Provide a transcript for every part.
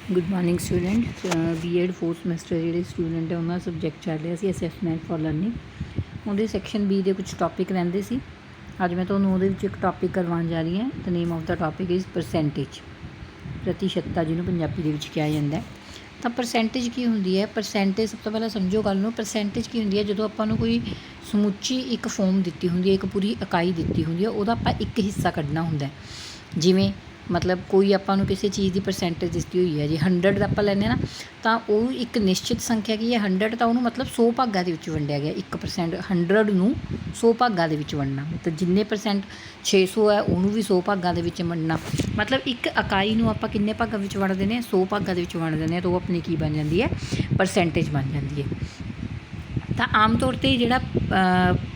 Good morning student. B Ed 4th semester ਜਿਹੜੇ student ਹੈ ਉਹਨਾਂ ਸਬਜੈਕਟ ਚੱਲ ਰਿਹਾ ਸੀ ਅਸੈਸਮੈਂਟ ਫॉर ਲਰਨਿੰਗ। ਉਹਦੇ ਸੈਕਸ਼ਨ ਬੀ ਦੇ ਕੁਝ ਟੌਪਿਕ ਰਹਿੰਦੇ ਸੀ। ਅੱਜ ਮੈਂ ਤੁਹਾਨੂੰ ਉਹਦੇ ਵਿੱਚ ਇੱਕ ਟੌਪਿਕ ਕਰਵਾਉਣ ਜਾ ਰਹੀ ਹਾਂ। The name of the topic is percentage, ਪ੍ਰਤੀਸ਼ਤਤਾ, ਜਿਹਨੂੰ ਪੰਜਾਬੀ ਦੇ ਵਿੱਚ ਕਿਹਾ ਜਾਂਦਾ ਹੈ। ਤਾਂ ਪਰਸੈਂਟੇਜ ਕੀ ਹੁੰਦੀ ਹੈ? ਪਰਸੈਂਟੇਜ ਸਭ ਤੋਂ ਪਹਿਲਾਂ ਸਮਝੋ ਗੱਲ ਨੂੰ। ਪਰਸੈਂਟੇਜ ਕੀ ਹੁੰਦੀ ਹੈ? ਜਦੋਂ ਆਪਾਂ ਨੂੰ ਕੋਈ ਸਮੁੱਚੀ ਇੱਕ ਫੋਰਮ ਦਿੱਤੀ ਹੁੰਦੀ ਹੈ, ਇੱਕ ਪੂਰੀ ਇਕਾਈ ਦਿੱਤੀ ਹੁੰਦੀ ਹੈ, ਉਹਦਾ ਆਪਾਂ ਇੱਕ ਹਿੱਸਾ ਕੱਢਣਾ ਹੁੰਦਾ। ਜਿਵੇਂ ਮਤਲਬ ਕੋਈ ਆਪਾਂ ਨੂੰ ਕਿਸੇ ਚੀਜ਼ ਦੀ ਪਰਸੈਂਟੇਜ ਦਿੱਤੀ ਹੋਈ ਹੈ, ਜੇ 100 ਦਾ ਆਪਾਂ ਲੈਂਦੇ ਨਾ, ਤਾਂ ਉਹ ਇੱਕ ਨਿਸ਼ਚਿਤ ਸੰਖਿਆ ਕੀ ਹੈ 100, ਤਾਂ ਉਹਨੂੰ ਮਤਲਬ 100 ਭਾਗਾਂ ਦੇ ਵਿੱਚ ਵੰਡਿਆ ਗਿਆ। 1% 100 ਨੂੰ 100 ਭਾਗਾਂ ਦੇ ਵਿੱਚ ਵੰਡਣਾ, ਮਤਲਬ ਜਿੰਨੇ ਪਰਸੈਂਟ 600 ਹੈ ਉਹਨੂੰ ਵੀ 100 ਭਾਗਾਂ ਦੇ ਵਿੱਚ ਵੰਡਣਾ। ਮਤਲਬ ਇੱਕ ਇਕਾਈ ਨੂੰ ਆਪਾਂ ਕਿੰਨੇ ਭਾਗਾਂ ਵਿੱਚ ਵੰਡ ਦਿੰਦੇ ਹਾਂ? 100 ਭਾਗਾਂ ਦੇ ਵਿੱਚ ਵੰਡ ਦਿੰਦੇ ਹਾਂ, ਤਾਂ ਉਹ ਆਪਣੀ ਕੀ ਬਣ ਜਾਂਦੀ ਹੈ? ਪਰਸੈਂਟੇਜ ਬਣ ਜਾਂਦੀ ਹੈ। ਤਾਂ ਆਮ ਤੌਰ 'ਤੇ ਜਿਹੜਾ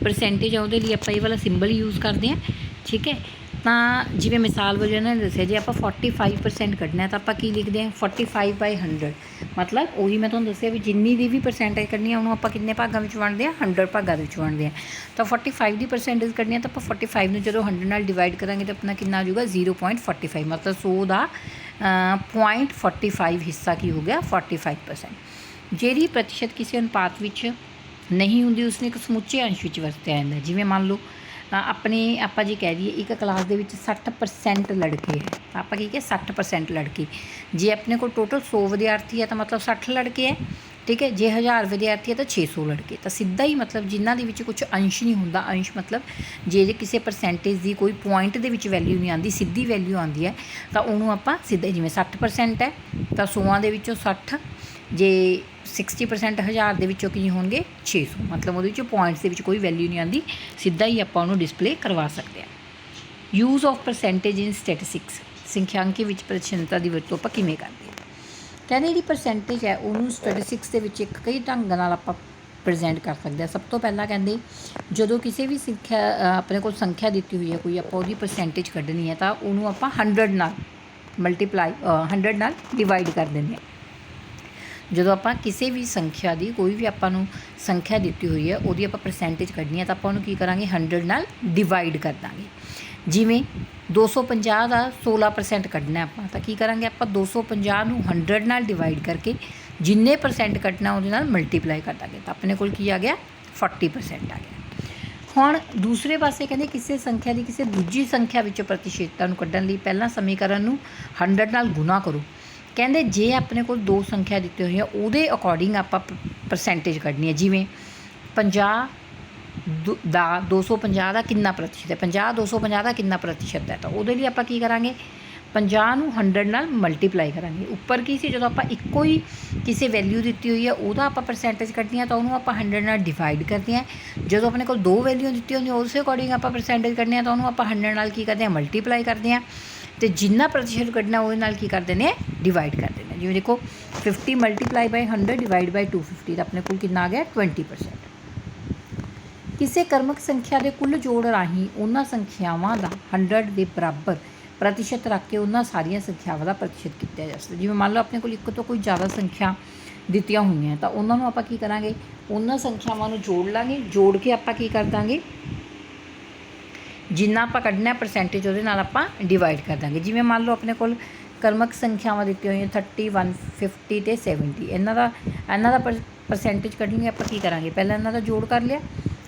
ਪਰਸੈਂਟੇਜ ਆ ਉਹਦੇ ਲਈ ਆਪਾਂ ਇਹ ਵਾਲਾ ਸਿੰਬਲ ਯੂਜ਼ ਕਰਦੇ ਹਾਂ, ਠੀਕ ਹੈ। ਤਾਂ ਜਿਵੇਂ ਮਿਸਾਲ ਵਜੋਂ ਇਹਨਾਂ ਨੇ ਦੱਸਿਆ, ਜੇ ਆਪਾਂ 45% ਕੱਢਣਾ ਤਾਂ ਆਪਾਂ ਕੀ ਲਿਖਦੇ ਹਾਂ? 45/100। ਮਤਲਬ ਉਹੀ ਮੈਂ ਤੁਹਾਨੂੰ ਦੱਸਿਆ ਵੀ ਜਿੰਨੀ ਦੀ ਵੀ ਪਰਸੈਂਟੇਜ ਕੱਢਣੀ ਆ ਉਹਨੂੰ ਆਪਾਂ ਕਿੰਨੇ ਭਾਗਾਂ ਵਿੱਚ ਵੰਡਦੇ ਹਾਂ? 100 ਭਾਗਾਂ ਦੇ ਵਿੱਚ ਵੰਡਦੇ ਹਾਂ। ਤਾਂ 45 ਦੀ ਪਰਸੈਂਟੇਜ ਕੱਢਣੀ ਆ ਤਾਂ ਆਪਾਂ 45 ਨੂੰ ਜਦੋਂ 100 ਨਾਲ ਡਿਵਾਈਡ ਕਰਾਂਗੇ ਤਾਂ ਆਪਣਾ ਕਿੰਨਾ ਆ ਜਾਊਗਾ? 0.45। ਮਤਲਬ 100 ਦਾ 0.45 ਹਿੱਸਾ ਕੀ ਹੋ ਗਿਆ? 45%। ਜਿਹੜੀ ਪ੍ਰਤੀਸ਼ਤ ਕਿਸੇ ਅਨੁਪਾਤ ਵਿੱਚ ਨਹੀਂ ਹੁੰਦੀ ਉਸਨੂੰ ਇੱਕ ਸਮੁੱਚੇ ਅੰਸ਼ ਵਿੱਚ ਵਰਤਿਆ ਜਾਂਦਾ। ਜਿਵੇਂ ਮੰਨ ਲਓ ਆਪਾਂ ਜੇ ਕਹਿ ਦਈਏ ਇੱਕ ਕਲਾਸ ਦੇ ਵਿੱਚ 60% ਲੜਕੇ ਹੈ, ਤਾਂ ਆਪਾਂ ਕੀ ਕਹੇ 60% ਲੜਕੇ। ਜੇ ਆਪਣੇ ਕੋਲ ਟੋਟਲ 100 ਵਿਦਿਆਰਥੀ ਹੈ ਤਾਂ ਮਤਲਬ 60 ਲੜਕੇ ਹੈ, ਠੀਕ ਹੈ। ਜੇ 1000 ਵਿਦਿਆਰਥੀ ਹੈ ਤਾਂ 600 ਲੜਕੇ। ਤਾਂ ਸਿੱਧਾ ਹੀ ਮਤਲਬ ਜਿਨ੍ਹਾਂ ਦੇ ਵਿੱਚ ਕੁਝ ਅੰਸ਼ ਨਹੀਂ ਹੁੰਦਾ, ਅੰਸ਼ ਮਤਲਬ ਜੇ ਕਿਸੇ ਪਰਸੈਂਟੇਜ ਦੀ ਕੋਈ ਪੁਆਇੰਟ ਦੇ ਵਿੱਚ ਵੈਲਿਊ ਨਹੀਂ ਆਉਂਦੀ, ਸਿੱਧੀ ਵੈਲਿਊ ਆਉਂਦੀ ਹੈ, ਤਾਂ ਉਹਨੂੰ ਆਪਾਂ ਸਿੱਧਾ, ਜਿਵੇਂ 60% ਹੈ ਤਾਂ 100 ਦੇ ਵਿੱਚੋਂ 60, ਜੇ 60% 1000 ਦੇ ਵਿੱਚੋਂ ਕੀ ਹੋਣਗੇ? 600। ਮਤਲਬ ਉਹਦੇ ਵਿੱਚ ਪੁਆਇੰਟਸ ਦੇ ਵਿੱਚ ਕੋਈ ਵੈਲਿਊ ਨਹੀਂ ਆਉਂਦੀ, ਸਿੱਧਾ ਹੀ ਆਪਾਂ ਉਹਨੂੰ ਡਿਸਪਲੇ ਕਰਵਾ ਸਕਦੇ ਹਾਂ। Use of percentage in statistics, ਸੰਖਿਆਂਕੀ ਵਿੱਚ ਪ੍ਰਤੀਸ਼ਤਤਾ ਦੀ ਵਰਤੋਂ ਆਪਾਂ ਕਿਵੇਂ ਕਰਦੇ ਹਾਂ? ਕਹਿੰਦੇ ਜਿਹੜੀ ਪਰਸੈਂਟੇਜ ਹੈ ਉਹਨੂੰ ਸਟੈਟਿਸਟਿਕਸ ਦੇ ਵਿੱਚ ਇੱਕ ਕਈ ਢੰਗ ਨਾਲ ਆਪਾਂ ਪ੍ਰੈਜ਼ੈਂਟ ਕਰ ਸਕਦੇ ਹਾਂ। ਸਭ ਤੋਂ ਪਹਿਲਾਂ ਕਹਿੰਦੇ ਜਦੋਂ ਕਿਸੇ ਵੀ ਸੰਖਿਆ ਆਪਣੇ ਕੋਲ ਸੰਖਿਆ ਦਿੱਤੀ ਹੋਈ ਹੈ ਕੋਈ, ਆਪਾਂ ਉਹਦੀ ਪਰਸੈਂਟੇਜ ਕੱਢਣੀ ਹੈ ਤਾਂ ਉਹਨੂੰ ਆਪਾਂ 100 ਨਾਲ ਮਲਟੀਪਲਾਈ 100 ਨਾਲ ਡਿਵਾਈਡ ਕਰ ਦਿੰਦੇ ਹਾਂ। ਜਦੋਂ ਆਪਾਂ ਕਿਸੇ ਵੀ ਸੰਖਿਆ ਦੀ ਕੋਈ ਵੀ ਆਪਾਂ ਨੂੰ ਸੰਖਿਆ ਦਿੱਤੀ ਹੋਈ ਹੈ ਉਹਦੀ ਆਪਾਂ ਪਰਸੈਂਟੇਜ ਕੱਢਣੀ ਹੈ ਤਾਂ ਆਪਾਂ ਉਹਨੂੰ ਕੀ ਕਰਾਂਗੇ? 100 ਨਾਲ ਡਿਵਾਈਡ ਕਰ ਦਾਂਗੇ। ਜਿਵੇਂ 250 ਦਾ 16% ਕੱਢਣਾ ਆਪਾਂ, ਤਾਂ ਕੀ ਕਰਾਂਗੇ? ਆਪਾਂ 250 ਨੂੰ 100 ਨਾਲ ਡਿਵਾਈਡ ਕਰਕੇ ਜਿੰਨੇ ਪਰਸੈਂਟ ਕੱਢਣਾ ਉਹਦੇ ਨਾਲ ਮਲਟੀਪਲਾਈ ਕਰ ਦਾਂਗੇ, ਤਾਂ ਆਪਣੇ ਕੋਲ ਕੀ ਆ ਗਿਆ? 40% ਆ ਗਿਆ। ਹੁਣ ਦੂਸਰੇ ਪਾਸੇ ਕਹਿੰਦੇ ਕਿਸੇ ਸੰਖਿਆ ਦੀ ਕਿਸੇ ਦੂਜੀ ਸੰਖਿਆ ਵਿੱਚੋਂ ਪ੍ਰਤੀਸ਼ਤਤਾ ਨੂੰ ਕੱਢਣ ਲਈ ਪਹਿਲਾਂ ਸਮੀਕਰਨ ਨੂੰ 100 ਨਾਲ ਗੁਣਾ ਕਰੋ। ਕਹਿੰਦੇ ਜੇ ਆਪਣੇ ਕੋਲ ਦੋ ਸੰਖਿਆ ਦਿੱਤੀ ਹੋਈ ਹੈ ਉਹਦੇ ਅਕੋਰਡਿੰਗ ਆਪਾਂ ਪਰਸੈਂਟੇਜ ਕੱਢਣੀ ਹੈ। ਜਿਵੇਂ 50 ਦਾ 250 ਦਾ ਕਿੰਨਾ ਪ੍ਰਤੀਸ਼ਤ ਹੈ? 50 250 ਦਾ ਕਿੰਨਾ ਪ੍ਰਤੀਸ਼ਤ ਹੈ? ਤਾਂ ਉਹਦੇ ਲਈ ਆਪਾਂ ਕੀ ਕਰਾਂਗੇ? 50 ਨੂੰ 100 ਨਾਲ ਮਲਟੀਪਲਾਈ ਕਰਾਂਗੇ। ਉੱਪਰ ਕੀ ਸੀ? ਜਦੋਂ ਆਪਾਂ ਇੱਕੋ ਹੀ ਕਿਸੇ ਵੈਲਿਊ ਦਿੱਤੀ ਹੋਈ ਹੈ ਉਹਦਾ ਆਪਾਂ ਪਰਸੈਂਟੇਜ ਕੱਢਣੀ ਹੈ ਤਾਂ ਉਹਨੂੰ ਆਪਾਂ 100 ਨਾਲ ਡਿਵਾਈਡ ਕਰਦੇ ਹਾਂ। ਜਦੋਂ ਆਪਣੇ ਕੋਲ ਦੋ ਵੈਲਿਊ ਦਿੱਤੀ ਹੁੰਦੀ ਉਸੇ ਅਕੋਰਡਿੰਗ ਆਪਾਂ ਪਰਸੈਂਟੇਜ ਕੱਢਣੀ ਹੈ ਤਾਂ ਉਹਨੂੰ ਆਪਾਂ 100 ਨਾਲ ਕੀ ਕਰਦੇ ਹਾਂ? ਮਲਟੀਪਲਾਈ ਕਰਦੇ ਹਾਂ। ਅਤੇ ਜਿੰਨਾ ਪ੍ਰਤੀਸ਼ਤ ਕੱਢਣਾ ਉਹਦੇ ਨਾਲ ਕੀ ਕਰ ਦਿੰਦੇ? ਡਿਵਾਈਡ ਕਰ ਦਿੰਦੇ। ਜਿਵੇਂ ਦੇਖੋ 50 ਮਲਟੀਪਲਾਈ ਬਾਈ 100 ਡਿਵਾਈਡ ਬਾਈ 250, ਤਾਂ ਆਪਣੇ ਕੋਲ ਕਿੰਨਾ ਆ ਗਿਆ? 20%। ਕਿਸੇ ਕਰਮਕ ਸੰਖਿਆ ਦੇ ਕੁੱਲ ਜੋੜ ਰਾਹੀਂ ਉਹਨਾਂ ਸੰਖਿਆਵਾਂ ਦਾ 100 ਦੇ ਬਰਾਬਰ ਪ੍ਰਤੀਸ਼ਤ ਰੱਖ ਕੇ ਉਹਨਾਂ ਸਾਰੀਆਂ ਸੰਖਿਆਵਾਂ ਦਾ ਪ੍ਰਤੀਸ਼ਤ ਕੀਤਾ ਜਾ ਸਕਦਾ। ਜਿਵੇਂ ਮੰਨ ਲਓ ਆਪਣੇ ਕੋਲ ਇੱਕ ਤੋਂ ਕੋਈ ਜ਼ਿਆਦਾ ਸੰਖਿਆ ਦਿੱਤੀਆਂ ਹੋਈਆਂ ਤਾਂ ਉਹਨਾਂ ਨੂੰ ਆਪਾਂ ਕੀ ਕਰਾਂਗੇ? ਉਹਨਾਂ ਸੰਖਿਆਵਾਂ ਨੂੰ ਜੋੜ ਲਾਂਗੇ। ਜੋੜ ਕੇ ਆਪਾਂ ਕੀ ਕਰ ਦਾਂਗੇ? ਜਿੰਨਾ ਆਪਾਂ ਕੱਢਣਾ ਪਰਸੈਂਟੇਜ ਉਹਦੇ ਨਾਲ ਆਪਾਂ ਡਿਵਾਈਡ ਕਰ ਦਾਂਗੇ। ਜਿਵੇਂ ਮੰਨ ਲਓ ਆਪਣੇ ਕੋਲ ਕਰਮਕ ਸੰਖਿਆਵਾਂ ਦਿੱਤੀਆਂ ਹੋਈਆਂ 30 150 ਅਤੇ 70, ਇਹਨਾਂ ਦਾ ਪਰਸੈਂਟੇਜ ਕੱਢਣੀ ਆਪਾਂ ਕੀ ਕਰਾਂਗੇ? ਪਹਿਲਾਂ ਇਹਨਾਂ ਦਾ ਜੋੜ ਕਰ ਲਿਆ,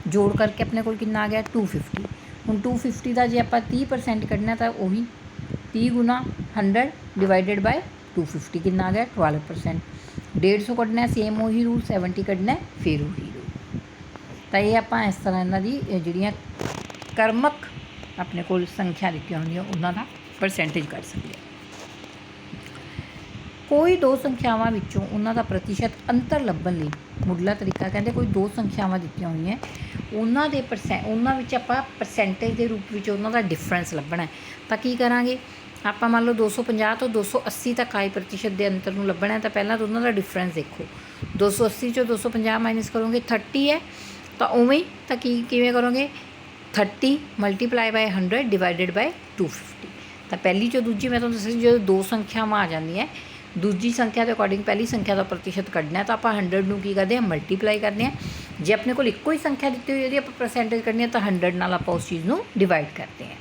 ਜੋੜ ਕਰਕੇ ਆਪਣੇ ਕੋਲ ਕਿੰਨਾ ਆ ਗਿਆ? 250। ਹੁਣ 250 ਦਾ ਜੇ ਆਪਾਂ 30% ਕੱਢਣਾ ਤਾਂ ਉਹੀ 30 ਗੁਣਾ 100 ਡਿਵਾਈਡਡ ਬਾਏ 250 ਕਿੰਨਾ ਆ ਗਿਆ? 12%। 150 ਕੱਢਣਾ ਸੇਮ ਉਹੀ ਰੂਲ, 70 ਕੱਢਣਾ ਫਿਰ ਉਹੀ ਰੂਲ। ਤਾਂ ਇਹ ਆਪਾਂ ਇਸ ਤਰ੍ਹਾਂ ਇਹਨਾਂ ਦੀ ਜਿਹੜੀਆਂ ਕਰਮਕ ਆਪਣੇ ਕੋਲ ਸੰਖਿਆ ਦਿੱਤੀਆਂ ਹੁੰਦੀਆਂ ਉਹਨਾਂ ਦਾ ਪਰਸੈਂਟੇਜ ਕੱਢ ਸਕਦੇ ਹਾਂ। ਕੋਈ ਦੋ ਸੰਖਿਆਵਾਂ ਵਿੱਚੋਂ ਉਹਨਾਂ ਦਾ ਪ੍ਰਤੀਸ਼ਤ ਅੰਤਰ ਲੱਭਣ ਲਈ ਮੁੱਢਲਾ ਤਰੀਕਾ ਕਹਿੰਦੇ ਕੋਈ ਦੋ ਸੰਖਿਆਵਾਂ ਦਿੱਤੀਆਂ ਹੋਈਆਂ ਉਹਨਾਂ ਦੇ ਉਹਨਾਂ ਵਿੱਚ ਆਪਾਂ ਪਰਸੈਂਟੇਜ ਦੇ ਰੂਪ ਵਿੱਚ ਉਹਨਾਂ ਦਾ ਡਿਫਰੈਂਸ ਲੱਭਣਾ। ਤਾਂ ਕੀ ਕਰਾਂਗੇ? ਆਪਾਂ ਮੰਨ ਲਓ 250 ਤੋਂ 280 ਤੱਕ ਆਏ ਪ੍ਰਤੀਸ਼ਤ ਦੇ ਅੰਤਰ ਨੂੰ ਲੱਭਣਾ, ਤਾਂ ਪਹਿਲਾਂ ਤਾਂ ਉਹਨਾਂ ਦਾ ਡਿਫਰੈਂਸ ਦੇਖੋ। 280 ਚੋਂ 250 ਮਾਈਨਸ ਕਰੋਗੇ 30 ਹੈ, ਤਾਂ ਉਵੇਂ ਹੀ ਤਾਂ ਕਿਵੇਂ ਕਰੋਗੇ? 30 ਮਲਟੀਪਲਾਈ ਬਾਈ 100 ਡਿਵਾਈਡਡ ਬਾਈ 250। ਤਾਂ ਪਹਿਲੀ ਚੋਂ ਦੂਜੀ ਮੈਂ ਤੁਹਾਨੂੰ ਦੱਸਿਆ ਜਦੋਂ ਦੋ ਸੰਖਿਆਵਾਂ ਆ ਜਾਂਦੀਆਂ ਦੂਜੀ ਸੰਖਿਆ ਦੇ ਅਕੋਰਡਿੰਗ ਪਹਿਲੀ ਸੰਖਿਆ ਦਾ ਪ੍ਰਤੀਸ਼ਤ ਕੱਢਣਾ ਤਾਂ ਆਪਾਂ 100 ਨੂੰ ਕੀ ਕਰਦੇ ਹਾਂ? ਮਲਟੀਪਲਾਈ ਕਰਦੇ ਹਾਂ। ਜੇ ਆਪਣੇ ਕੋਲ ਇੱਕੋ ਹੀ ਸੰਖਿਆ ਦਿੱਤੀ ਹੋਈ ਉਹਦੀ ਆਪਾਂ ਪਰਸੈਂਟੇਜ ਕੱਢਣੀ ਹੈ ਤਾਂ 100 ਨਾਲ ਆਪਾਂ ਉਸ ਚੀਜ਼ ਨੂੰ ਡਿਵਾਈਡ ਕਰਦੇ ਹਾਂ।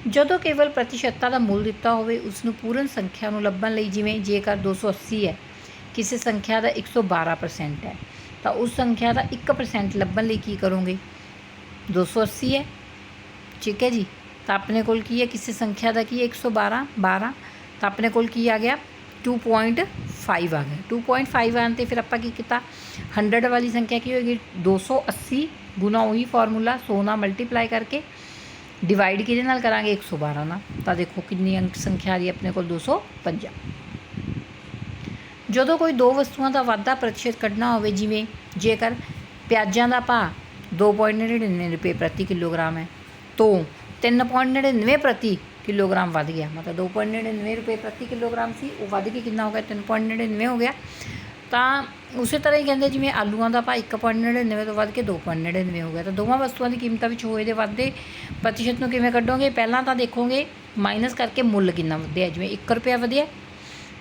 ਜਦੋਂ ਕੇਵਲ ਪ੍ਰਤੀਸ਼ਤਤਾ ਦਾ ਮੁੱਲ ਦਿੱਤਾ ਹੋਵੇ ਉਸ ਨੂੰ ਪੂਰਨ ਸੰਖਿਆ ਨੂੰ ਲੱਭਣ ਲਈ, ਜਿਵੇਂ ਜੇਕਰ 280 ਹੈ, ਕਿਸੇ ਸੰਖਿਆ ਦਾ 112% ਹੈ, ਤਾਂ ਉਸ ਸੰਖਿਆ ਦਾ 1% ਲੱਭਣ ਲਈ ਕੀ ਕਰੋਗੇ? 280 ਹੈ, ਠੀਕ ਹੈ ਜੀ, ਤਾਂ ਆਪਣੇ ਕੋਲ ਕੀ ਹੈ? ਕਿਸੇ ਸੰਖਿਆ ਦਾ ਕੀ ਹੈ? 112 ਤਾਂ ਆਪਣੇ ਕੋਲ ਕੀ ਆ ਗਿਆ? 2.5 ਆ ਗਿਆ। 2.5 ਆਉਣ 'ਤੇ ਫਿਰ ਆਪਾਂ ਕੀ ਕੀਤਾ? 100 ਵਾਲੀ ਸੰਖਿਆ ਕੀ ਹੋਏਗੀ? 280 ਗੁਣਾ ਉਹੀ ਫਾਰਮੂਲਾ 100 ਨਾਲ ਮਲਟੀਪਲਾਈ ਕਰਕੇ ਡਿਵਾਈਡ ਕਿਹਦੇ ਨਾਲ ਕਰਾਂਗੇ? 112 ਨਾਲ। ਤਾਂ ਦੇਖੋ ਕਿੰਨੀ ਅੰਕ ਸੰਖਿਆ ਆ ਰਹੀ ਆਪਣੇ ਕੋਲ? 250। ਜਦੋਂ ਕੋਈ ਦੋ ਵਸਤੂਆਂ ਦਾ ਵਾਧਾ ਪ੍ਰਤੀਸ਼ਤ ਕੱਢਣਾ ਹੋਵੇ, ਜਿਵੇਂ ਜੇਕਰ ਪਿਆਜ਼ਾਂ ਦਾ ਭਾਅ 2.99 ਰੁਪਏ ਪ੍ਰਤੀ ਕਿਲੋਗ੍ਰਾਮ ਹੈ ਤੋਂ 3.99 ਪ੍ਰਤੀ ਕਿਲੋਗ੍ਰਾਮ ਵੱਧ ਗਿਆ, ਮਤਲਬ 2.99 ਰੁਪਏ ਪ੍ਰਤੀ ਕਿਲੋਗ੍ਰਾਮ ਸੀ, ਉਹ ਵੱਧ ਕੇ ਕਿੰਨਾ ਹੋ ਗਿਆ? 3.99 ਹੋ ਗਿਆ। ਤਾਂ ਉਸੇ ਤਰ੍ਹਾਂ ਹੀ ਕਹਿੰਦੇ ਜਿਵੇਂ ਆਲੂਆਂ ਦਾ ਭਾਅ 1.99 ਤੋਂ ਵੱਧ ਕੇ 2.99 ਹੋ ਗਿਆ, ਤਾਂ ਦੋਵਾਂ ਵਸਤੂਆਂ ਦੀ ਕੀਮਤਾਂ ਵਿੱਚ ਹੋਏ ਦੇ ਵਾਧੇ ਪ੍ਰਤੀਸ਼ਤ ਨੂੰ ਕਿਵੇਂ ਕੱਢੋਗੇ? ਪਹਿਲਾਂ ਤਾਂ ਦੇਖੋਗੇ ਮਾਈਨਸ ਕਰਕੇ ਮੁੱਲ ਕਿੰਨਾ ਵਧਿਆ। ਜਿਵੇਂ 1 ਰੁਪਇਆ ਵਧਿਆ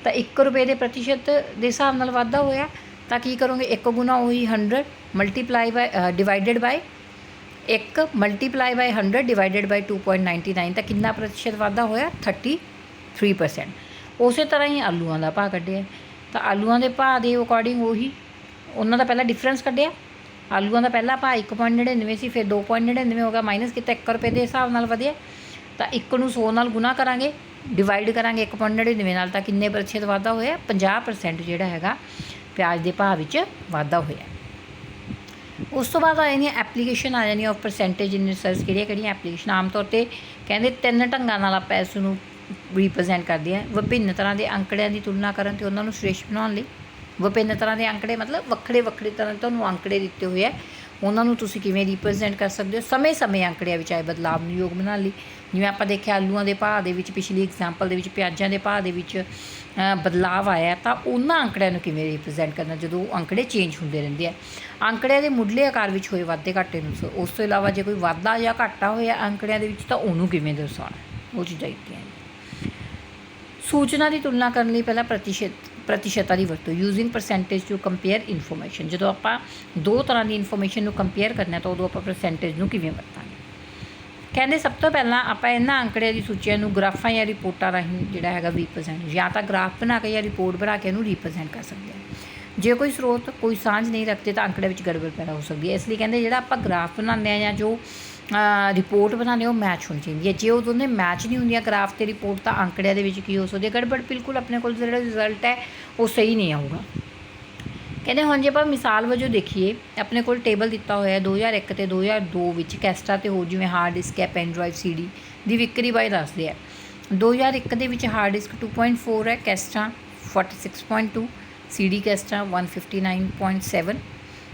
ਤਾਂ 1 ਰੁਪਏ ਦੇ ਪ੍ਰਤੀਸ਼ਤ ਦੇ ਹਿਸਾਬ ਨਾਲ ਵਾਧਾ ਹੋਇਆ, ਤਾਂ ਕੀ ਕਰੋਗੇ? 1 ਗੁਣਾ ਉਹੀ 100 multiply by divided by 1 multiply by 100 by ਬਾਈ 2.99, ਤਾਂ ਕਿੰਨਾ ਪ੍ਰਤੀਸ਼ਤ ਵਾਧਾ ਹੋਇਆ? 33%। ਉਸੇ ਤਰ੍ਹਾਂ ਹੀ ਆਲੂਆਂ ਦਾ ਭਾਅ ਕੱਢਿਆ, ਤਾਂ ਆਲੂਆਂ ਦੇ ਭਾਅ ਦੇ ਅਕੋਰਡਿੰਗ ਉਹੀ ਉਹਨਾਂ ਦਾ ਪਹਿਲਾਂ ਡਿਫਰੈਂਸ ਕੱਢਿਆ। ਆਲੂਆਂ ਦਾ ਪਹਿਲਾ ਭਾਅ 1.99 ਸੀ, ਫਿਰ 2.99 ਹੋ ਗਿਆ, ਮਾਈਨਸ ਕੀਤਾ 1 ਰੁਪਏ ਦੇ ਹਿਸਾਬ ਨਾਲ ਵਧਿਆ, ਤਾਂ 1 ਨੂੰ 100 ਨਾਲ ਗੁਣਾ ਕਰਾਂਗੇ, ਡਿਵਾਈਡ ਕਰਾਂਗੇ 1.99 ਨਾਲ, ਤਾਂ ਕਿੰਨੇ ਪ੍ਰਤੀਸ਼ਤ ਵਾਧਾ ਹੋਇਆ? 50% ਜਿਹੜਾ ਹੈਗਾ ਪਿਆਜ਼ ਦੇ ਭਾਅ ਵਿੱਚ ਵਾਧਾ ਹੋਇਆ। ਉਸ ਤੋਂ ਬਾਅਦ ਆ ਜਾਂਦੀਆਂ ਐਪਲੀਕੇਸ਼ਨ ਆ ਜਾਂਦੀਆਂ ਆਫ ਪਰਸੈਂਟੇਜ ਇਨ ਰਿਸਰਚ। ਕਿਹੜੀਆਂ ਐਪਲੀਕੇਸ਼ਨ? ਆਮ ਤੌਰ 'ਤੇ ਕਹਿੰਦੇ 3 ਢੰਗਾਂ ਨਾਲ ਆਪਾਂ ਇਸ ਨੂੰ ਰਿਪ੍ਰੈਜ਼ੈਂਟ ਕਰਦੇ ਹਾਂ। ਵਿਭਿੰਨ ਤਰ੍ਹਾਂ ਦੇ ਅੰਕੜਿਆਂ ਦੀ ਤੁਲਨਾ ਕਰਨ ਅਤੇ ਉਹਨਾਂ ਨੂੰ ਸ੍ਰੇਸ਼ਟ ਬਣਾਉਣ ਲਈ। ਵਿਭਿੰਨ ਤਰ੍ਹਾਂ ਦੇ ਅੰਕੜੇ ਮਤਲਬ ਵੱਖਰੇ ਤਰ੍ਹਾਂ ਤੁਹਾਨੂੰ ਅੰਕੜੇ ਦਿੱਤੇ ਹੋਏ ਹੈ, ਉਹਨਾਂ ਨੂੰ ਤੁਸੀਂ ਕਿਵੇਂ ਰਿਪ੍ਰੈਜ਼ੈਂਟ ਕਰ ਸਕਦੇ ਹੋ? ਸਮੇਂ ਅੰਕੜਿਆਂ ਵਿੱਚ ਆਏ ਬਦਲਾਵ ਨੂੰ ਯੋਗ ਬਣਾਉਣ ਲਈ। ਜਿਵੇਂ ਆਪਾਂ ਦੇਖਿਆ ਆਲੂਆਂ ਦੇ ਭਾਅ ਦੇ ਵਿੱਚ ਪਿਛਲੀ ਐਗਜ਼ਾਮਪਲ ਦੇ ਵਿੱਚ ਪਿਆਜ਼ਾਂ ਦੇ ਭਾਅ ਦੇ ਵਿੱਚ ਬਦਲਾਵ ਆਇਆ, ਤਾਂ ਉਹਨਾਂ ਅੰਕੜਿਆਂ ਨੂੰ ਕਿਵੇਂ ਰਿਪ੍ਰੈਜ਼ੈਂਟ ਕਰਨਾ ਜਦੋਂ ਅੰਕੜੇ ਚੇਂਜ ਹੁੰਦੇ ਰਹਿੰਦੇ ਆ। ਅੰਕੜਿਆਂ ਦੇ ਮੁੱਢਲੇ ਆਕਾਰ ਵਿੱਚ ਹੋਏ ਵਾਧੇ ਘਾਟੇ ਨੂੰ, ਉਸ ਤੋਂ ਇਲਾਵਾ ਜੇ ਕੋਈ ਵਾਧਾ ਜਾਂ ਘਾਟਾ ਹੋਇਆ ਅੰਕੜਿਆਂ ਦੇ ਵਿੱਚ ਤਾਂ ਉਹਨੂੰ ਕਿਵੇਂ ਦਰਸਾਉਣਾ, ਉਹ ਚੀਜ਼ਾਂ ਦਿੱਤੀਆਂ। ਸੂਚਨਾ ਦੀ ਤੁਲਨਾ ਕਰਨ ਲਈ ਪਹਿਲਾਂ ਪ੍ਰਤੀਸ਼ਤਾਂ ਦੀ ਵਰਤੋਂ, using percentage to compare information. ਜਦੋਂ ਆਪਾਂ ਦੋ ਤਰ੍ਹਾਂ ਦੀ ਇਨਫੋਰਮੇਸ਼ਨ ਨੂੰ ਕੰਪੇਅਰ ਕਰਨਾ ਤਾਂ ਉਦੋਂ ਆਪਾਂ ਪਰਸੈਂਟੇਜ ਨੂੰ ਕਿਵੇਂ ਵਰਤਾਂਗੇ? ਕਹਿੰਦੇ ਸਭ ਤੋਂ ਪਹਿਲਾਂ ਆਪਾਂ ਇਹਨਾਂ ਅੰਕੜਿਆਂ ਦੀ ਸੂਚੀਆਂ ਨੂੰ ਗ੍ਰਾਫਾਂ ਜਾਂ ਰਿਪੋਰਟਾਂ ਰਾਹੀਂ ਜਿਹੜਾ ਹੈਗਾ ਰਿਪ੍ਰੈਜ਼ੈਂਟ, ਜਾਂ ਤਾਂ ਗ੍ਰਾਫ ਬਣਾ ਕੇ ਜਾਂ ਰਿਪੋਰਟ ਬਣਾ ਕੇ ਇਹਨੂੰ ਰਿਪ੍ਰੈਜ਼ੈਂਟ ਕਰ ਸਕਦੇ ਹਾਂ। ਜੇ ਕੋਈ ਸਰੋਤ ਕੋਈ ਸਾਂਝ ਨਹੀਂ ਰੱਖਦੇ ਤਾਂ ਅੰਕੜੇ ਵਿੱਚ ਗੜਬੜ ਪੈਦਾ ਹੋ ਸਕਦੀ ਹੈ। ਇਸ ਲਈ ਕਹਿੰਦੇ ਜਿਹੜਾ ਆਪਾਂ ਗ੍ਰਾਫ ਬਣਾਉਂਦੇ ਹਾਂ ਜਾਂ ਜੋ ਰਿਪੋਰਟ ਬਣਾਉਂਦੇ ਉਹ ਮੈਚ ਹੋਣੀ ਚਾਹੀਦੀ ਹੈ। ਜੇ ਉਹ ਦੋਨੇ ਮੈਚ ਨਹੀਂ ਹੁੰਦੀਆਂ ਗ੍ਰਾਫ ਅਤੇ ਰਿਪੋਰਟ, ਤਾਂ ਅੰਕੜਿਆਂ ਦੇ ਵਿੱਚ ਕੀ ਹੋ ਸਕਦੀ ਹੈ? ਗੜਬੜ। ਬਿਲਕੁਲ ਆਪਣੇ ਕੋਲ ਜਿਹੜਾ ਰਿਜ਼ਲਟ ਹੈ ਉਹ ਸਹੀ ਨਹੀਂ ਆਊਗਾ। ਕਹਿੰਦੇ ਹੁਣ ਜੇ ਆਪਾਂ ਮਿਸਾਲ ਵਜੋਂ ਦੇਖੀਏ, ਆਪਣੇ ਕੋਲ ਟੇਬਲ ਦਿੱਤਾ ਹੋਇਆ 2001 ਅਤੇ 2002 ਵਿੱਚ ਕੈਸਟਾ ਅਤੇ ਹੋਰ ਜਿਵੇਂ ਹਾਰਡ ਡਿਸਕ ਹੈ, ਪੈਨ ਡਰਾਈਵ, CD ਦੀ ਵਿਕਰੀ ਬਾਰੇ ਦੱਸਦੇ ਆ। 2001 ਦੇ ਵਿੱਚ ਹਾਰਡ ਡਿਸਕ 2.4 ਹੈ, ਕੈਸਟਾ 46.2, CD ਕੈਸਟਾ 159.7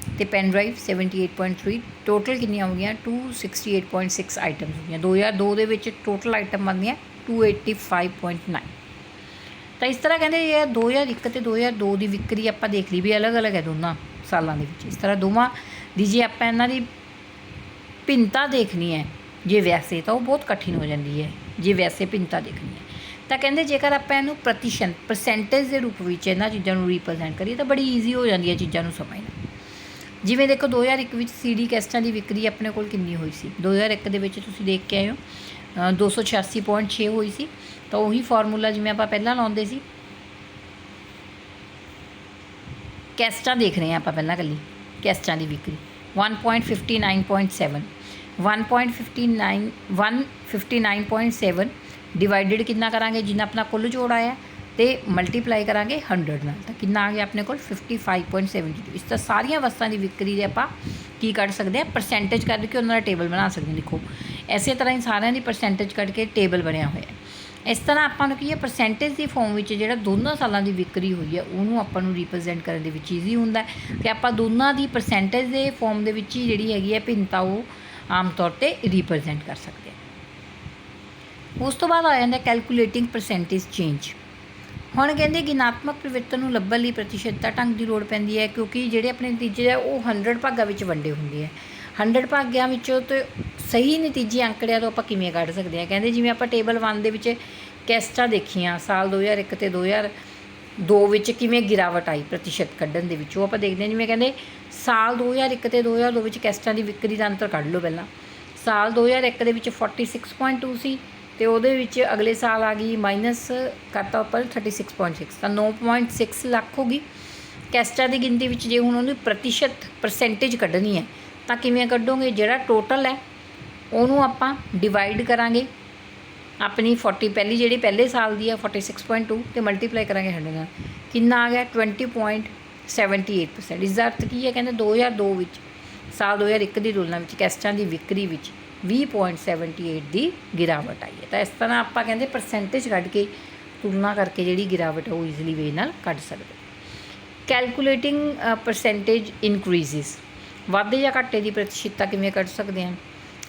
ਅਤੇ ਪੈਨ ਡਰਾਈਵ 78.3। ਟੋਟਲ ਕਿੰਨੀਆਂ ਹੋ ਗਈਆਂ? 268.6 ਆਈਟਮਸ ਹੋ ਗਈਆਂ। 2002 ਦੇ ਵਿੱਚ ਟੋਟਲ ਆਈਟਮ ਬਣਦੀਆਂ 285.9। ਤਾਂ ਇਸ ਤਰ੍ਹਾਂ ਕਹਿੰਦੇ ਇਹ 2001 ਅਤੇ 2002 ਦੀ ਵਿਕਰੀ ਆਪਾਂ ਦੇਖ ਲਈ ਵੀ ਅਲੱਗ-ਅਲੱਗ ਹੈ ਦੋਨਾਂ ਸਾਲਾਂ ਦੇ ਵਿੱਚ। ਇਸ ਤਰ੍ਹਾਂ ਦੋਵਾਂ ਦੀ ਜੇ ਆਪਾਂ ਇਹਨਾਂ ਦੀ ਭਿੰਨਤਾ ਦੇਖਣੀ ਹੈ ਜੇ ਵੈਸੇ, ਤਾਂ ਉਹ ਬਹੁਤ ਕਠਿਨ ਹੋ ਜਾਂਦੀ ਹੈ ਜੇ ਵੈਸੇ ਭਿੰਨਤਾ ਦੇਖਣੀ ਹੈ। ਤਾਂ ਕਹਿੰਦੇ ਜੇਕਰ ਆਪਾਂ ਇਹਨੂੰ ਪਰਸੈਂਟੇਜ ਦੇ ਰੂਪ ਵਿੱਚ ਇਹਨਾਂ ਚੀਜ਼ਾਂ ਨੂੰ ਰਿਪ੍ਰੈਜ਼ੈਂਟ ਕਰੀਏ ਤਾਂ ਬੜੀ ਈਜ਼ੀ ਹੋ ਜਾਂਦੀ ਹੈ ਚੀਜ਼ਾਂ ਨੂੰ ਸਮਝਣਾ। ਜਿਵੇਂ ਦੇਖੋ 2001 ਵਿੱਚ CD ਕੈਸਟਾਂ ਦੀ ਵਿਕਰੀ ਆਪਣੇ ਕੋਲ ਕਿੰਨੀ ਹੋਈ ਸੀ? 2001 ਦੇ ਵਿੱਚ ਤੁਸੀਂ ਦੇਖ ਕੇ ਆਏ ਹੋ 286.6 ਹੋਈ ਸੀ। ਤਾਂ ਉਹੀ ਫਾਰਮੂਲਾ ਜਿਵੇਂ ਆਪਾਂ ਪਹਿਲਾਂ ਲਾਉਂਦੇ ਸੀ, ਕੈਸਟਾਂ ਦੇਖ ਰਹੇ ਹਾਂ ਆਪਾਂ ਪਹਿਲਾਂ ਇਕੱਲੀ ਕੈਸਟਾਂ ਦੀ ਵਿਕਰੀ 159.7 159.7 ਡਿਵਾਈਡਡ ਕਿੰਨਾ ਕਰਾਂਗੇ? ਜਿੰਨਾ ਆਪਣਾ ਕੁੱਲ ਜੋੜ ਆਇਆ ਅਤੇ ਮਲਟੀਪਲਾਈ ਕਰਾਂਗੇ 100 ਨਾਲ, ਤਾਂ ਕਿੰਨਾ ਆ ਗਿਆ ਆਪਣੇ ਕੋਲ? 55.72। ਇਸ ਤਰ੍ਹਾਂ ਸਾਰੀਆਂ ਵਸਤਾਂ ਦੀ ਵਿਕਰੀ ਦੇ ਆਪਾਂ ਕੀ ਕੱਢ ਸਕਦੇ ਹਾਂ? ਪਰਸੈਂਟੇਜ ਕੱਢ ਕੇ ਉਹਨਾਂ ਦਾ ਟੇਬਲ ਬਣਾ ਸਕਦੇ ਹਾਂ। ਦੇਖੋ ਇਸੇ ਤਰ੍ਹਾਂ ਹੀ ਸਾਰਿਆਂ ਦੀ ਪਰਸੈਂਟੇਜ ਕੱਢ ਕੇ ਟੇਬਲ ਬਣਿਆ ਹੋਇਆ। ਇਸ ਤਰ੍ਹਾਂ ਆਪਾਂ ਨੂੰ ਕੀ ਹੈ ਪਰਸੈਂਟੇਜ ਦੀ ਫੋਰਮ ਵਿੱਚ ਜਿਹੜਾ ਦੋਨਾਂ ਸਾਲਾਂ ਦੀ ਵਿਕਰੀ ਹੋਈ ਹੈ ਉਹਨੂੰ ਆਪਾਂ ਨੂੰ ਰਿਪ੍ਰੈਜ਼ੈਂਟ ਕਰਨ ਦੇ ਵਿੱਚ ਈਜ਼ੀ ਹੁੰਦਾ ਕਿ ਆਪਾਂ ਦੋਨਾਂ ਦੀ ਪਰਸੈਂਟੇਜ ਦੇ ਫੋਰਮ ਦੇ ਵਿੱਚ ਹੀ ਜਿਹੜੀ ਹੈਗੀ ਹੈ ਭਿੰਨਤਾ ਉਹ ਆਮ ਤੌਰ 'ਤੇ ਰਿਪ੍ਰੈਜ਼ੈਂਟ ਕਰ ਸਕਦੇ ਹਾਂ। ਉਸ ਤੋਂ ਬਾਅਦ ਆ ਜਾਂਦਾ ਕੈਲਕੂਲੇਟਿੰਗ ਪਰਸੈਂਟੇਜ ਚੇਂਜ। ਹੁਣ ਕਹਿੰਦੇ ਗਿਣਾਤਮਕ ਪਰਿਵਰਤਨ ਨੂੰ ਲੱਭਣ ਲਈ ਪ੍ਰਤੀਸ਼ਤਤਾ ਢੰਗ ਦੀ ਲੋੜ ਪੈਂਦੀ ਹੈ, ਕਿਉਂਕਿ ਜਿਹੜੇ ਆਪਣੇ ਨਤੀਜੇ ਆ ਉਹ 100 ਭਾਗਾਂ ਵਿੱਚ ਵੰਡੇ ਹੁੰਦੇ ਆ। 100 ਭਾਗਿਆਂ ਵਿੱਚੋਂ ਤੇ ਸਹੀ ਨਤੀਜੇ ਅੰਕੜਿਆਂ ਤੋਂ ਆਪਾਂ ਕਿਵੇਂ ਕੱਢ ਸਕਦੇ ਹਾਂ? ਕਹਿੰਦੇ ਜਿਵੇਂ ਆਪਾਂ ਟੇਬਲ 1 ਦੇ ਵਿੱਚ ਕੈਸਟਾਂ ਦੇਖੀਆਂ ਸਾਲ 2001 ਅਤੇ 2002 ਵਿੱਚ ਕਿਵੇਂ ਗਿਰਾਵਟ ਆਈ ਪ੍ਰਤੀਸ਼ਤ ਕੱਢਣ ਦੇ ਵਿੱਚ, ਉਹ ਆਪਾਂ ਦੇਖਦੇ ਹਾਂ। ਜਿਵੇਂ ਕਹਿੰਦੇ ਸਾਲ 2001 ਅਤੇ 2002 ਵਿੱਚ ਕੈਸਟਾਂ ਦੀ ਵਿਕਰੀ ਦਾ ਅੰਤਰ ਕੱਢ ਲਓ। ਪਹਿਲਾਂ ਸਾਲ 2001 ਦੇ ਵਿੱਚ 46.2 ਸੀ ਤੇ ਉਹਦੇ ਵਿੱਚ ਅਗਲੇ ਸਾਲ ਆ ਗਈ ਮਾਈਨਸ ਕਰਤਾ ਉੱਪਰ 36.6 ਤਾਂ 9.6 ਲੱਖ ਹੋ ਗਈ। ਕੈਸਟਾਂ ਦੀ ਗਿਣਤੀ ਵਿੱਚ ਜੇ ਹੁਣ ਉਹਨੂੰ ਪਰਸੈਂਟੇਜ ਕੱਢਣੀ ਹੈ ਤਾਂ ਕਿਵੇਂ ਕੱਢੋਗੇ? ਜਿਹੜਾ ਟੋਟਲ ਹੈ ਉਹਨੂੰ ਆਪਾਂ ਡਿਵਾਈਡ ਕਰਾਂਗੇ ਆਪਣੀ 40 ਪਹਿਲੀ ਜਿਹੜੀ ਪਹਿਲੇ ਸਾਲ ਦੀ ਆ 46.2 ਤੇ ਮਲਟੀਪਲਾਈ ਕਰਾਂਗੇ 100 ਨਾਲ, ਕਿੰਨਾ ਆ ਗਿਆ 20.78%। ਇਸ ਦਾ ਅਰਥ ਕੀ ਹੈ? ਕਹਿੰਦੇ 2002 ਵਿੱਚ ਸਾਲ 2001 ਦੀ ਤੁਲਨਾ ਵਿੱਚ ਕੈਸਟਾਂ ਦੀ ਵਿਕਰੀ ਵਿੱਚ 20.78 ਦੀ ਗਿਰਾਵਟ ਆਈ ਹੈ। ਤਾਂ ਇਸ ਤਰ੍ਹਾਂ ਆਪਾਂ ਕਹਿੰਦੇ ਪਰਸੈਂਟੇਜ ਕੱਢ ਕੇ ਤੁਲਨਾ ਕਰਕੇ ਜਿਹੜੀ ਗਿਰਾਵਟ ਉਹ ਈਜ਼ੀਲੀ ਵੇ ਨਾਲ ਕੱਢ ਸਕਦੇ। ਕੈਲਕੂਲੇਟਿੰਗ ਪਰਸੈਂਟੇਜ ਇਨਕਰੀਜ਼ਿਸ, ਵਾਧੇ ਜਾਂ ਘਾਟੇ ਦੀ ਪ੍ਰਤੀਸ਼ਤਤਾ ਕਿਵੇਂ ਕੱਢ ਸਕਦੇ ਹਾਂ?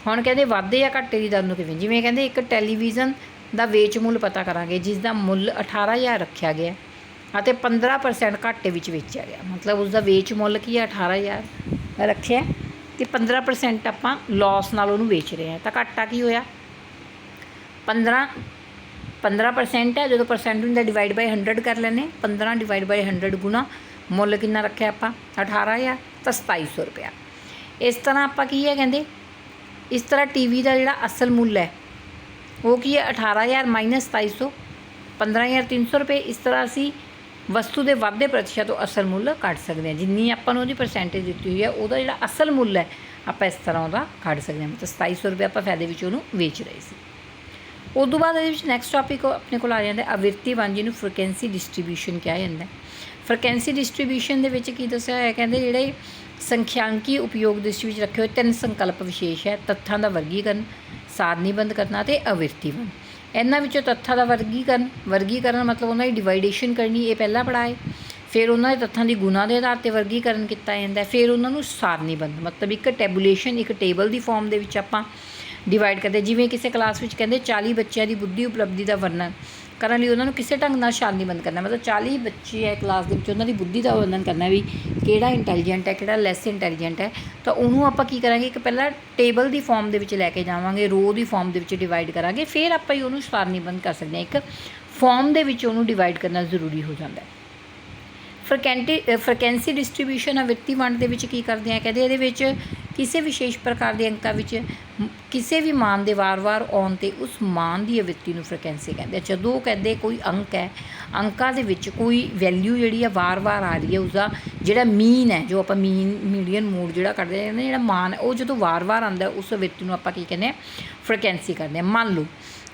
ਹੁਣ ਕਹਿੰਦੇ ਵਾਧੇ ਜਾਂ ਘਾਟੇ ਦੀ ਦਰ ਨੂੰ ਕਿਵੇਂ? ਜਿਵੇਂ ਕਹਿੰਦੇ ਇੱਕ ਟੈਲੀਵਿਜ਼ਨ ਦਾ ਵੇਚ ਮੁੱਲ ਪਤਾ ਕਰਾਂਗੇ ਜਿਸ ਦਾ ਮੁੱਲ 18,000 ਰੱਖਿਆ ਗਿਆ ਅਤੇ 15% ਘਾਟੇ ਵਿੱਚ ਵੇਚਿਆ ਗਿਆ, ਮਤਲਬ ਉਸਦਾ ਵੇਚ ਮੁੱਲ ਕੀ ਹੈ 18,000 ਰੱਖਿਆ ਤੇ 15% ਆਪਾਂ ਲੋਸ ਨਾਲ ਉਹਨੂੰ ਵੇਚ ਰਹੇ ਹਾਂ, ਤਾਂ ਘਾਟਾ ਕੀ ਹੋਇਆ 15% ਹੈ। ਜਦੋਂ ਪਰਸੈਂਟ ਹੁੰਦਾ ਡਿਵਾਈਡ ਬਾਈ 100 ਕਰ ਲੈਂਦੇ, 15 ਡਿਵਾਈਡ ਬਾਈ 100 ਗੁਣਾ ਮੁੱਲ ਕਿੰਨਾ ਰੱਖਿਆ ਆਪਾਂ 18,000 ਤਾਂ 2700 ਰੁਪਇਆ। ਇਸ ਤਰ੍ਹਾਂ ਆਪਾਂ ਕੀ ਹੈ ਕਹਿੰਦੇ ਇਸ ਤਰ੍ਹਾਂ ਟੀਵੀ ਦਾ ਜਿਹੜਾ ਅਸਲ ਮੁੱਲ ਹੈ ਉਹ ਕੀ ਹੈ 18,000 ਮਾਈਨਸ 2700 15,300 ਰੁਪਏ। ਇਸ ਤਰ੍ਹਾਂ ਅਸੀਂ ਵਸਤੂ ਦੇ ਵਾਧੇ ਪ੍ਰਤੀਸ਼ਤ ਤੋਂ ਅਸਲ ਮੁੱਲ ਕੱਢ ਸਕਦੇ ਹਾਂ, ਜਿੰਨੀ ਆਪਾਂ ਨੂੰ ਉਹਦੀ ਪਰਸੈਂਟੇਜ ਦਿੱਤੀ ਹੋਈ ਹੈ ਉਹਦਾ ਜਿਹੜਾ ਅਸਲ ਮੁੱਲ ਹੈ ਆਪਾਂ ਇਸ ਤਰ੍ਹਾਂ ਉਹਦਾ ਕੱਢ ਸਕਦੇ ਹਾਂ, ਮਤਲਬ 2700 ਰੁਪਏ ਆਪਾਂ ਫਾਇਦੇ ਵਿੱਚ ਉਹਨੂੰ ਵੇਚ ਰਹੇ ਸੀ। ਉਸ ਤੋਂ ਬਾਅਦ ਇਹਦੇ ਵਿੱਚ ਨੈਕਸਟ ਟੋਪਿਕ ਆਪਣੇ ਕੋਲ ਆ ਜਾਂਦਾ ਆਵਿਰਤੀ ਵੰਡ, ਜਿਹਨੂੰ ਫ੍ਰੀਕੁਐਂਸੀ ਡਿਸਟਰੀਬਿਊਸ਼ਨ ਕਿਹਾ ਜਾਂਦਾ। ਫ੍ਰੀਕੁਐਂਸੀ ਡਿਸਟਰੀਬਿਊਸ਼ਨ ਦੇ ਵਿੱਚ ਕੀ ਦੱਸਿਆ ਹੋਇਆ? ਕਹਿੰਦੇ ਜਿਹੜੇ ਸੰਖਿਆਂਕੀ ਉਪਯੋਗ ਦ੍ਰਿਸ਼ਟੀ ਵਿੱਚ ਰੱਖੇ ਹੋਏ 3 ਸੰਕਲਪ ਵਿਸ਼ੇਸ਼ ਹੈ: ਤੱਥਾਂ ਦਾ ਵਰਗੀਕਰਨ, ਸਾਰਣੀਬੱਧ ਕਰਨਾ ਅਤੇ ਆਵਿਰਤੀ ਵੰਡ। ਇਹਨਾਂ ਵਿੱਚੋਂ ਤੱਥਾਂ ਦਾ ਵਰਗੀਕਰਨ ਮਤਲਬ ਉਹਨਾਂ ਦੀ ਡਿਵਾਈਡੇਸ਼ਨ ਕਰਨੀ, ਇਹ ਪਹਿਲਾਂ ਪੜ੍ਹਾਏ। ਫਿਰ ਉਹਨਾਂ ਦੇ ਤੱਥਾਂ ਦੀ ਗੁਣਾ ਦੇ ਆਧਾਰ 'ਤੇ ਵਰਗੀਕਰਨ ਕੀਤਾ ਜਾਂਦਾ। ਫਿਰ ਉਹਨਾਂ ਨੂੰ ਸਾਰਣੀਬੱਧ ਮਤਲਬ ਇੱਕ ਟੈਬੂਲੇਸ਼ਨ, ਇੱਕ ਟੇਬਲ ਦੀ ਫਾਰਮ ਦੇ ਵਿੱਚ ਆਪਾਂ ਡਿਵਾਈਡ ਕਰਦੇ। ਜਿਵੇਂ ਕਿਸੇ ਕਲਾਸ ਵਿੱਚ ਕਹਿੰਦੇ 40 ਬੱਚਿਆਂ ਦੀ ਬੁੱਧੀ ਉਪਲਬਧੀ ਦਾ ਵਰਣਨ ਕਰਨ ਲਈ ਉਹਨਾਂ ਨੂੰ ਕਿਸੇ ਢੰਗ ਨਾਲ ਸਾਰਣੀਬੱਧ ਕਰਨਾ, ਮਤਲਬ 40 ਬੱਚੇ ਹੈ ਕਲਾਸ ਦੇ ਵਿੱਚ, ਉਹਨਾਂ ਦੀ ਬੁੱਧੀ ਦਾ ਵਰਣਨ ਕਰਨਾ ਵੀ ਕਿਹੜਾ ਇੰਟੈਲੀਜੈਂਟ ਹੈ ਕਿਹੜਾ ਲੈਸ ਇੰਟੈਲੀਜੈਂਟ ਹੈ। ਤਾਂ ਉਹਨੂੰ ਆਪਾਂ ਕੀ ਕਰਾਂਗੇ ਇੱਕ ਪਹਿਲਾਂ ਟੇਬਲ ਦੀ ਫਾਰਮ ਦੇ ਵਿੱਚ ਲੈ ਕੇ ਜਾਵਾਂਗੇ, ਰੋ ਦੀ ਫਾਰਮ ਦੇ ਵਿੱਚ ਡਿਵਾਈਡ ਕਰਾਂਗੇ, ਫਿਰ ਆਪਾਂ ਹੀ ਉਹਨੂੰ ਸਾਰਣੀਬੱਧ ਕਰ ਸਕਦੇ ਹਾਂ। ਇੱਕ ਫਾਰਮ ਦੇ ਵਿੱਚ ਉਹਨੂੰ ਡਿਵਾਈਡ ਕਰਨਾ ਜ਼ਰੂਰੀ ਹੋ ਜਾਂਦਾ ਹੈ। ਫ੍ਰੀਕੁਐਂਸੀ ਡਿਸਟਰੀਬਿਊਸ਼ਨ ਆਵਿਰਤੀ ਵੰਡ ਦੇ ਵਿੱਚ ਕੀ ਕਰਦੇ ਆ? ਕਹਿੰਦੇ ਇਹਦੇ ਵਿੱਚ ਕਿਸੇ ਵਿਸ਼ੇਸ਼ ਪ੍ਰਕਾਰ ਦੇ ਅੰਕਾਂ ਵਿੱਚ ਕਿਸੇ ਵੀ ਮਾਨ ਦੇ ਵਾਰ-ਵਾਰ ਆਉਣ 'ਤੇ ਉਸ ਮਾਨ ਦੀ ਆਵਿਰਤੀ ਨੂੰ ਫ੍ਰੀਕੁਐਂਸੀ ਕਹਿੰਦੇ। ਜਦੋਂ ਕਹਿੰਦੇ ਕੋਈ ਅੰਕ ਹੈ, ਅੰਕਾਂ ਦੇ ਵਿੱਚ ਕੋਈ ਵੈਲਿਊ ਜਿਹੜੀ ਆ ਵਾਰ-ਵਾਰ ਆ ਰਹੀ ਹੈ, ਉਸਦਾ ਜਿਹੜਾ ਮੀਨ ਹੈ, ਜੋ ਆਪਾਂ ਮੀਡੀਅਨ ਮੋਡ ਜਿਹੜਾ ਕੱਢਦੇ ਹਾਂ, ਜਿਹੜਾ ਮਾਨ ਹੈ ਉਹ ਜਦੋਂ ਵਾਰ-ਵਾਰ ਆਉਂਦਾ ਉਸ ਆਵਿਰਤੀ ਨੂੰ ਆਪਾਂ ਕੀ ਕਹਿੰਦੇ ਹਾਂ ਫ੍ਰੀਕੁਐਂਸੀ ਕਰਦੇ ਹਾਂ। ਮੰਨ ਲਓ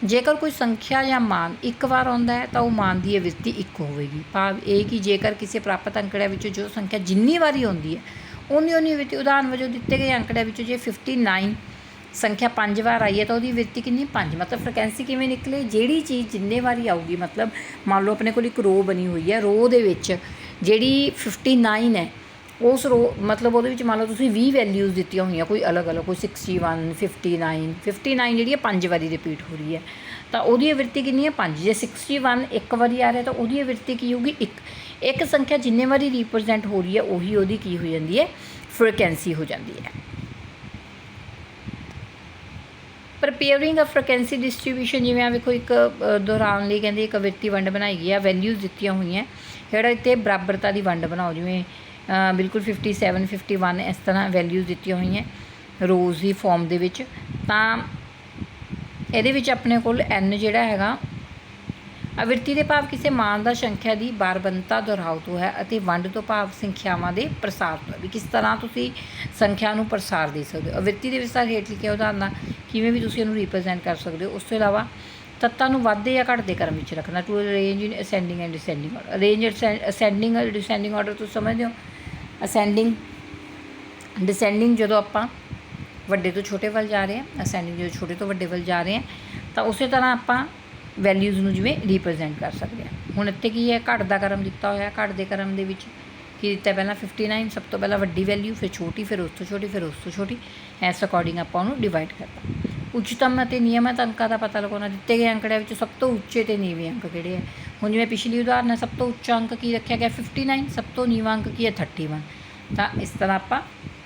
ਜੇਕਰ ਕੋਈ ਸੰਖਿਆ ਜਾਂ ਮਾਨ ਇੱਕ ਵਾਰ ਆਉਂਦਾ ਹੈ ਤਾਂ ਉਹ ਮਾਨ ਦੀ ਆਵਿਰਤੀ ਇੱਕ ਹੋਵੇਗੀ। ਭਾਵ ਇਹ ਕਿ ਜੇਕਰ ਕਿਸੇ ਪ੍ਰਾਪਤ ਅੰਕੜਿਆਂ ਵਿੱਚ ਜੋ ਸੰਖਿਆ ਜਿੰਨੀ ਵਾਰੀ ਆਉਂਦੀ ਹੈ ਉਨੀ ਆਵਿਰਤੀ। ਉਦਾਹਰਨ ਵਜੋਂ ਦਿੱਤੇ ਗਏ ਅੰਕੜਿਆਂ ਵਿੱਚ ਜੇ 59 ਸੰਖਿਆ 5 ਵਾਰ ਆਈ ਹੈ ਤਾਂ ਉਹਦੀ ਆਵਿਰਤੀ ਕਿੰਨੀ 5। ਮਤਲਬ ਫ੍ਰੀਕੁਐਂਸੀ ਕਿਵੇਂ ਨਿਕਲੇ? ਜਿਹੜੀ ਚੀਜ਼ ਜਿੰਨੇ ਵਾਰੀ ਆਊਗੀ, ਮਤਲਬ ਮੰਨ ਲਓ ਆਪਣੇ ਕੋਲ ਇੱਕ ਰੋ ਬਣੀ ਹੋਈ ਹੈ, ਰੋ ਦੇ ਵਿੱਚ ਜਿਹੜੀ 59 ਹੈ ਉਸ ਰੋ ਮਤਲਬ ਉਹਦੇ ਵਿੱਚ ਮੰਨ ਲਓ ਤੁਸੀਂ 20 ਵੈਲਿਊਜ਼ ਦਿੱਤੀਆਂ ਹੋਈਆਂ ਕੋਈ ਅਲੱਗ-ਅਲੱਗ, ਕੋਈ 61 59 ਜਿਹੜੀ ਹੈ 5 ਵਾਰੀ ਰਿਪੀਟ ਹੋ ਰਹੀ ਹੈ ਤਾਂ ਉਹਦੀ ਆਵਿਰਤੀ ਕਿੰਨੀ ਹੈ 5। ਜੇ 61 ਇੱਕ ਵਾਰੀ ਆ ਰਿਹਾ ਤਾਂ ਉਹਦੀ ਆਵਿਰਤੀ ਕੀ ਹੋਊਗੀ 1। ਇੱਕ ਸੰਖਿਆ ਜਿੰਨੇ ਵਾਰੀ ਰੀਪ੍ਰਜੈਂਟ ਹੋ ਰਹੀ ਹੈ ਉਹੀ ਉਹਦੀ ਕੀ ਹੋ ਜਾਂਦੀ ਹੈ ਫ੍ਰੀਕੁਐਂਸੀ ਹੋ ਜਾਂਦੀ ਹੈ। ਪ੍ਰਪੇਅਰਿੰਗ ਅ ਫ੍ਰੀਕੁਐਂਸੀ ਡਿਸਟਰੀਬਿਊਸ਼ਨ, ਜਿਵੇਂ ਆ ਵੇਖੋ ਇੱਕ ਦੁਹਰਾਉਣ ਲਈ ਕਹਿੰਦੇ ਇੱਕ ਆਵਿਰਤੀ ਵੰਡ ਬਣਾਈ ਗਈ ਆ, ਵੈਲਿਊਜ਼ ਦਿੱਤੀਆਂ ਹੋਈਆਂ, ਜਿਹੜਾ ਇੱਥੇ ਬਰਾਬਰਤਾ ਦੀ ਵੰਡ ਬਣਾਓ, ਜਿਵੇਂ ਬਿਲਕੁਲ 57 51 ਇਸ ਤਰ੍ਹਾਂ ਵੈਲਿਊਜ਼ ਦਿੱਤੀਆਂ ਹੋਈਆਂ ਰੋਜ਼ ਦੀ ਫਾਰਮ ਦੇ ਵਿੱਚ। ਤਾਂ ਇਹਦੇ ਵਿੱਚ ਆਪਣੇ ਕੋਲ n ਜਿਹੜਾ ਹੈਗਾ ਆਵਿਰਤੀ ਦੇ ਭਾਵ ਕਿਸੇ ਮਾਨ ਦਾ ਸੰਖਿਆ ਦੀ ਬਾਰਬੰਤਾ ਦੁਹਰਾਓ ਤੋਂ ਹੈ ਅਤੇ ਵੰਡ ਤੋਂ ਭਾਵ ਸੰਖਿਆਵਾਂ ਦੇ ਪ੍ਰਸਾਰ ਤੋਂ, ਵੀ ਕਿਸ ਤਰ੍ਹਾਂ ਤੁਸੀਂ ਸੰਖਿਆ ਨੂੰ ਪ੍ਰਸਾਰ ਦੇ ਸਕਦੇ ਹੋ। ਆਵਿਰਤੀ ਦੇ ਵਿਸਤਾਰ ਹੇਠ ਲਿਖੇ ਉਦਾਹਰਨਾਂ ਕਿਵੇਂ ਵੀ ਤੁਸੀਂ ਇਹਨੂੰ ਰਿਪਰੈਜ਼ੈਂਟ ਕਰ ਸਕਦੇ ਹੋ। ਉਸ ਤੋਂ ਇਲਾਵਾ ਤੱਤਾਂ ਨੂੰ ਵਾਧੇ ਜਾਂ ਘਟਦੇ ਕ੍ਰਮ ਵਿੱਚ ਰੱਖਣਾ, to arrange in ascending and descending order. Arrange ascending and descending order ਤੁਸੀਂ ਸਮਝਦੇ ਹੋ। ਅਸੈਂਡਿੰਗ ਡਿਸੈਂਡਿੰਗ ਜਦੋਂ ਆਪਾਂ ਵੱਡੇ ਤੋਂ ਛੋਟੇ ਵੱਲ ਜਾ ਰਹੇ ਹਾਂ, ਅਸੈਂਡਿੰਗ ਜਦੋਂ ਛੋਟੇ ਤੋਂ ਵੱਡੇ ਵੱਲ ਜਾ ਰਹੇ ਹਾਂ, ਤਾਂ ਉਸੇ ਤਰ੍ਹਾਂ ਆਪਾਂ ਵੈਲਿਊਜ਼ ਨੂੰ ਜਿਵੇਂ ਰਿਪਰੈਜ਼ੈਂਟ ਕਰ ਸਕਦੇ ਹਾਂ। ਹੁਣ ਇੱਥੇ ਕੀ ਹੈ ਘਟਦਾ ਕ੍ਰਮ ਦਿੱਤਾ ਹੋਇਆ, ਘਟਦੇ ਕ੍ਰਮ ਦੇ ਵਿੱਚ ਕੀ ਦਿੱਤਾ ਪਹਿਲਾਂ 59 ਸਭ ਤੋਂ ਪਹਿਲਾਂ ਵੱਡੀ ਵੈਲਿਊ, ਫਿਰ ਛੋਟੀ, ਫਿਰ ਉਸ ਤੋਂ ਛੋਟੀ, ਫਿਰ ਉਸ ਤੋਂ ਛੋਟੀ, ਇਸ ਅਕੋਰਡਿੰਗ ਆਪਾਂ ਉਹਨੂੰ ਡਿਵਾਈਡ ਕਰਤਾ। ਉੱਚਤਮ ਅਤੇ ਨਿਯਮਿਤ ਅੰਕਾਂ ਦਾ ਪਤਾ ਲਗਾਉਣਾ, ਦਿੱਤੇ ਗਏ ਅੰਕੜਿਆਂ ਵਿੱਚ ਸਭ ਤੋਂ ਉੱਚੇ ਅਤੇ ਨੀਵੇਂ ਅੰਕ ਕਿਹੜੇ ਹੈ। ਹੁਣ ਜਿਵੇਂ ਪਿਛਲੀ ਉਦਾਹਰਨ ਹੈ, ਸਭ ਤੋਂ ਉੱਚਾ ਅੰਕ ਕੀ ਰੱਖਿਆ ਗਿਆ 59, ਸਭ ਤੋਂ ਨੀਵਾਂ ਅੰਕ ਕੀ ਹੈ 31। ਤਾਂ ਇਸ ਤਰ੍ਹਾਂ ਆਪਾਂ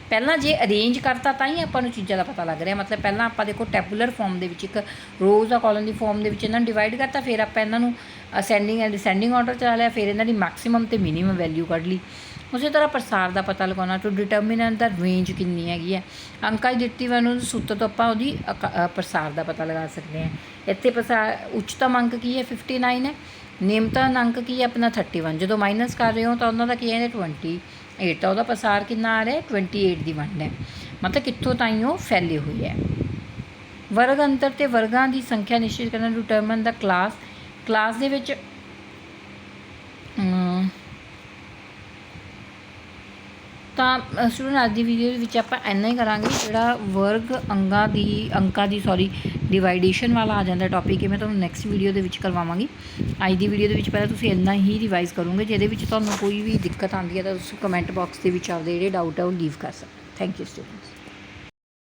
ਪਹਿਲਾਂ ਜੇ ਅਰੇਂਜ ਕਰਤਾ ਤਾਂ ਹੀ ਆਪਾਂ ਨੂੰ ਚੀਜ਼ਾਂ ਦਾ ਪਤਾ ਲੱਗ ਰਿਹਾ। ਮਤਲਬ ਪਹਿਲਾਂ ਆਪਾਂ ਦੇਖੋ ਟੈਬੂਲਰ ਫਾਰਮ ਦੇ ਵਿੱਚ ਇੱਕ ਰੋਜ਼ ਦਾ ਕਾਲਮ ਦੀ ਫਾਰਮ ਦੇ ਵਿੱਚ ਇਹਨਾਂ ਨੂੰ ਡਿਵਾਈਡ ਕਰਤਾ, ਫਿਰ ਆਪਾਂ ਇਹਨਾਂ ਨੂੰ ਅਸੈਂਡਿੰਗ ਐਂਡ ਡਿਸੈਂਡਿੰਗ ਆਰਡਰ ਚਲਾ ਲਿਆ, ਫਿਰ ਇਹਨਾਂ ਦੀ ਮੈਕਸਿਮਮ ਅਤੇ ਮਿਨੀਮਮ ਵੈਲਿਊ ਕੱਢ ਲਈ। ਉਸੇ ਤਰ੍ਹਾਂ ਪ੍ਰਸਾਰ ਦਾ ਪਤਾ ਲਗਾਉਣਾ, ਟੂ ਡਿਟਰਮਿਨੈਂਟ ਦਾ ਰੇਂਜ ਕਿੰਨੀ ਹੈਗੀ ਹੈ। ਅੰਕਾਂ ਦੀ ਦਿੱਤੀ ਵਾਨੂੰ ਸੂਤਰ ਤੋਂ ਆਪਾਂ ਉਹਦੀ ਪ੍ਰਸਾਰ ਦਾ ਪਤਾ ਲਗਾ ਸਕਦੇ ਹਾਂ। ਇੱਥੇ ਪ੍ਰਸਾਰ ਉੱਚਤਮ ਅੰਕ ਕੀ ਹੈ 59 ਹੈ, ਨਿਮਨਤਮ ਅੰਕ ਕੀ ਹੈ ਆਪਣਾ 31। ਜਦੋਂ ਮਾਈਨਸ ਕਰ ਰਹੇ ਹੋ ਤਾਂ ਉਹਨਾਂ ਦਾ ਕੀ ਹੈ 28, ਤਾਂ ਉਹਦਾ ਪ੍ਰਸਾਰ ਕਿੰਨਾ ਆ ਰਿਹਾ 28 ਦੀ ਵੰਡ ਹੈ, ਮਤਲਬ ਕਿੱਥੋਂ ਤਾਈਂ ਉਹ ਫੈਲੇ ਹੋਏ ਹੈ। ਵਰਗ ਅੰਤਰ ਅਤੇ ਵਰਗਾਂ ਦੀ ਸੰਖਿਆ ਨਿਸ਼ਚਿਤ ਕਰਨਾ, ਡਿਟਰਮਨ ਦਾ ਕਲਾਸ ਦੇ ਵਿੱਚ ਤਾਂ ਸਟੂਡੈਂਟ ਅੱਜ ਦੀ ਵੀਡੀਓ ਦੇ ਵਿੱਚ ਆਪਾਂ ਇੰਨਾ ਹੀ ਕਰਾਂਗੇ। ਜਿਹੜਾ ਵਰਗ ਅੰਕਾਂ ਦੀ ਡਿਵਾਈਡੇਸ਼ਨ ਵਾਲਾ ਆ ਜਾਂਦਾ ਟੌਪਿਕ, ਇਹ ਮੈਂ ਤੁਹਾਨੂੰ ਨੈਕਸਟ ਵੀਡੀਓ ਦੇ ਵਿੱਚ ਕਰਵਾਵਾਂਗੀ। ਅੱਜ ਦੀ ਵੀਡੀਓ ਦੇ ਵਿੱਚ ਪਹਿਲਾਂ ਤੁਸੀਂ ਇੰਨਾ ਹੀ ਰਿਵਾਈਜ਼ ਕਰੋਗੇ। ਜਿਹਦੇ ਵਿੱਚ ਤੁਹਾਨੂੰ ਕੋਈ ਵੀ ਦਿੱਕਤ ਆਉਂਦੀ ਹੈ ਤਾਂ ਤੁਸੀਂ ਕਮੈਂਟ ਬਾਕਸ ਦੇ ਵਿੱਚ ਆਪਦੇ ਜਿਹੜੇ ਡਾਊਟ ਹੈ ਉਹ ਲੀਵ ਕਰ ਸਕਦੇ। Thank you students.